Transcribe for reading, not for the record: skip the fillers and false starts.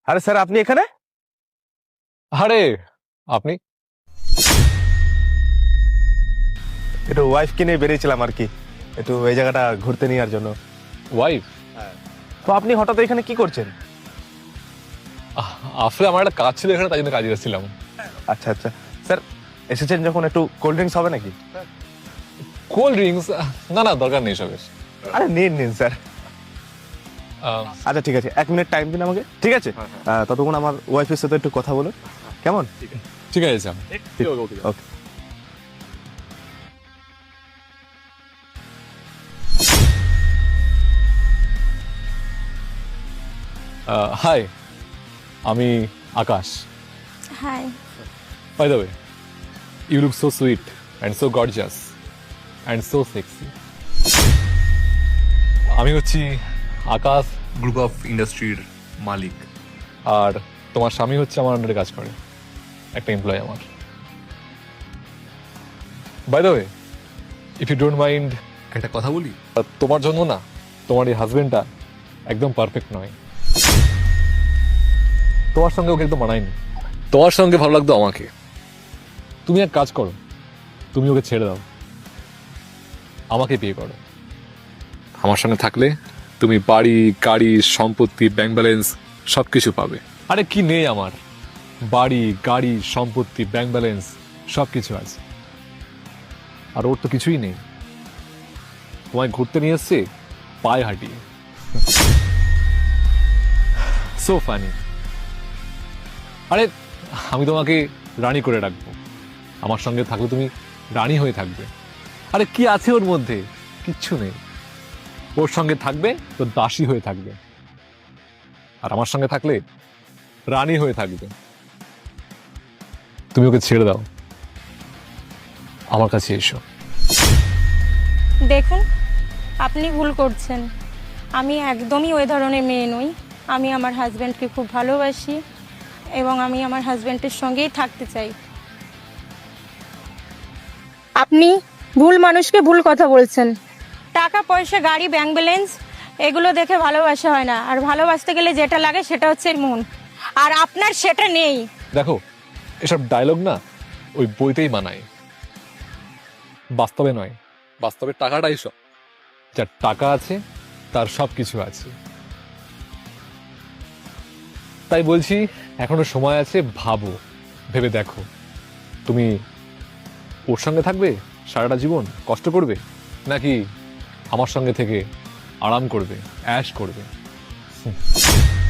আরে স্যার, আপনি এখানে? আরে আপনি একটু ওয়াইফকে নিয়ে বেরিয়েছিলাম আর কি, একটু এই জায়গাটা ঘুরতে নেওয়ার জন্য। ওয়াইফ? তো আপনি হঠাৎ এখানে কি করছেন? আসলে আমার একটা কাজ ছিল এখানে, তাই জন্য কাজে এসেছিলাম। আচ্ছা আচ্ছা স্যার, এসেছেন যখন একটু কোল্ড ড্রিঙ্কস হবে নাকি? Cold drinks? না না, দরকার নেই সবের। আরে নিন নিন স্যার। আচ্ছা ঠিক আছে, 1 মিনিট টাইম দিন আমাকে, ঠিক আছে? ততক্ষণ আমার ওয়াইফের সাথে একটু কথা বলুন, কেমন? ঠিক আছে যান। ওকে। হাই, আমি Akash. Hi. By the way, you look so sweet and so gorgeous and so sexy. আমি হচ্ছি আকাশ গ্রুপ অফ ইন্ডাস্ট্রির মালিক, আর তোমার স্বামী হচ্ছে আমার আন্ডারে কাজ করে, একটা এমপ্লয় আমার। By the way, if you don't mind একটা কথা বলি? তোমার জন্য না, তোমার এই হাজবেন্ডটা একদম পারফেক্ট নয়। তোমার সঙ্গে ওকে একদম মানায়নি। তোমার সঙ্গে ভালো লাগতো আমাকে। তুমি এক কাজ করো, তুমি ওকে ছেড়ে দাও, আমাকে বিয়ে করো। আমার সঙ্গে থাকলে তুমি বাড়ি, গাড়ি, সম্পত্তি, ব্যাংক ব্যালেন্স সব কিছু পাবে। আরে কি নেই আমার? বাড়ি, গাড়ি, সম্পত্তি, ব্যাংক ব্যালেন্স সব কিছু আছে, আর ওর তো কিছুই নেই। তোমায় ঘুরতে নিয়ে এসছে পায়ে হাঁটিয়ে। So funny. আরে আমি তোমাকে রানী করে রাখবো, আমার সঙ্গে থাকলে তুমি রানী হয়ে থাকবে। আরে কি আছে ওর মধ্যে? কিচ্ছু নেই। ওর সঙ্গে থাকবে তো দাসী হয়ে থাকবে, আর আমার সঙ্গে থাকলে রানী হয়ে থাকবে। তুমি ওকে ছেড়ে দাও, আমার কাছে এসো। দেখুন, আপনি ভুল করছেন। আমি একদমই ওই ধরনের মেয়ে নই। আমি আমার হাজব্যান্ডকে খুব ভালোবাসি এবং আমি আমার হাজব্যান্ডের সঙ্গেই থাকতে চাই। আপনি ভুল মানুষকে ভুল কথা বলছেন। টাকা পয়সা, গাড়ি, ব্যাংক ব্যালেন্স এগুলো দেখে ভালোবাসা হয় না। আর ভালোবাসতে গেলে যেটা লাগে সেটা হচ্ছে মন, আর আপনার সেটা নেই। দেখো, এসব ডায়লগ না ওই বইতেই মানায়, বাস্তবে নয়। বাস্তবে টাকাটাই সব। যার টাকা আছে তার সব কিছু আছে। তাই বলছি, এখনো সময় আছে, ভাবো, ভেবে দেখো, তুমি ওর সঙ্গে থাকবে সারাটা জীবন, কষ্ট করবে, নাকি আমার সঙ্গে থেকে আরাম করবে, অ্যাশ করবে?